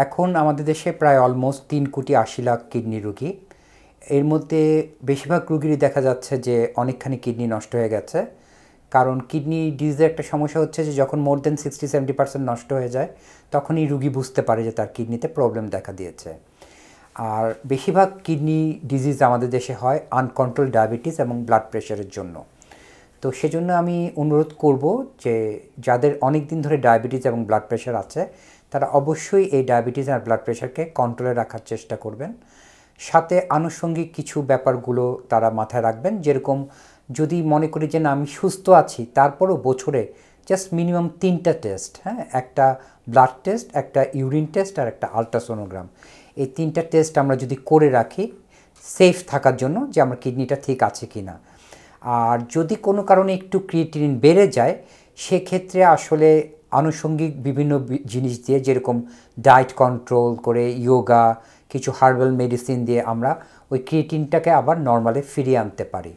এখন আমাদের দেশে প্রায় অলমোস্ট 3,80,00,000 কিডনি রোগী। এর মধ্যে বেশিরভাগ রোগীরই দেখা যাচ্ছে যে অনেকখানি কিডনি নষ্ট হয়ে গেছে। কারণ কিডনি ডিজিজের একটা সমস্যা হচ্ছে যে যখন মোর দেন 60-70% নষ্ট হয়ে যায় তখনই রোগী বুঝতে পারে যে তার কিডনিতে প্রবলেম দেখা দিয়েছে। আর বেশিরভাগ কিডনি ডিজিজ আমাদের দেশে হয় আনকন্ট্রোল ডায়াবেটিস এবং ব্লাড প্রেশারের জন্য। তো সেজন্য আমি অনুরোধ করব যে যাদের অনেক দিন ধরে ডায়াবেটিস এবং ব্লাড প্রেশার আছে তারা অবশ্যই এই ডায়াবেটিস আর ব্লাড প্রেশারকে কন্ট্রোলে রাখার চেষ্টা করবেন। সাথে আনুষঙ্গিক কিছু ব্যাপারগুলো তারা মাথায় রাখবেন, যেরকম যদি মনে করি যে না আমি সুস্থ আছি, তারপরও বছরে জাস্ট মিনিমাম 3টা টেস্ট, একটা ব্লাড টেস্ট, একটা ইউরিন টেস্ট আর একটা আলট্রাসোনোগ্রাম, এই 3টা টেস্ট আমরা যদি করে রাখি সেফ থাকার জন্য যে আমার কিডনিটা ঠিক আছে কি না। আর যদি কোনো কারণে একটু ক্রিয়েটিনিন বেড়ে যায় সেক্ষেত্রে আসলে আনুষঙ্গিক বিভিন্ন জিনিস দিয়ে, যেরকম ডায়েট কন্ট্রোল করে, ইয়োগা, কিছু হার্বাল মেডিসিন দিয়ে আমরা ওই ক্রিয়েটিনটাকে আবার নর্মালে ফিরিয়ে আনতে পারি।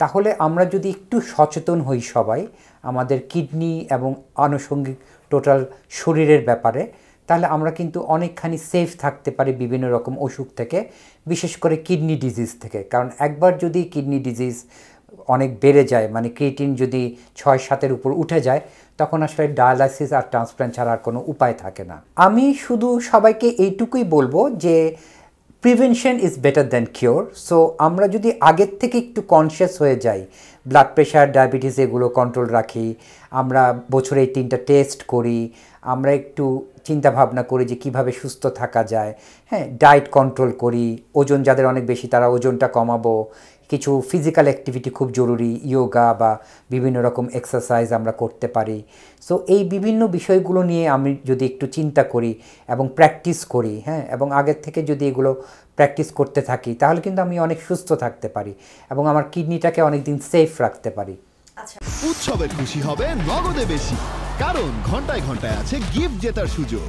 তাহলে আমরা যদি একটু সচেতন হই সবাই আমাদের কিডনি এবং আনুষঙ্গিক টোটাল শরীরের ব্যাপারে, তাহলে আমরা কিন্তু অনেকখানি সেফ থাকতে পারি বিভিন্ন রকম অসুখ থেকে, বিশেষ করে কিডনি ডিজিজ থেকে। কারণ একবার যদি কিডনি ডিজিজ অনেক বেড়ে যায়, মানে ক্রিয়েটিন যদি 6-7-এর উপর উঠে যায়, তখন আসলে ডায়ালাইসিস আর ট্রান্সপ্ল্যান্ট ছাড়া আর কোনো উপায় থাকে না। আমি শুধু সবাইকে এইটুকুই বলবো যে prevention is better than cure. So আমরা যদি আগের থেকে একটু কনসিয়াস হয়ে যাই, ব্লাড প্রেশার, ডায়াবেটিস এগুলো কন্ট্রোল রাখি, আমরা বছরে এই 3টা টেস্ট করি, আমরা একটু চিন্তা ভাবনা করি যে কিভাবে সুস্থ থাকা যায়, ডায়েট কন্ট্রোল করি, ওজন যাদের অনেক বেশি তারা ওজনটা কমাবো, কিছু ফিজিক্যাল অ্যাক্টিভিটি খুব জরুরি, ইয়োগা বা বিভিন্ন রকম এক্সারসাইজ আমরা করতে পারি। সো এই বিভিন্ন বিষয়গুলো নিয়ে আমি যদি একটু চিন্তা করি এবং প্র্যাকটিস করি, এবং আগের থেকে যদি এগুলো প্র্যাকটিস করতে থাকি, তাহলে কিন্তু আমি অনেক সুস্থ থাকতে পারি এবং আমার কিডনিটাকে অনেক দিন সেফ রাখতে পারি। উৎসবে খুশি হবে নগদে বেশি, কারণ ঘন্টায় ঘন্টায় আছে গিফট জেতার সুযোগ।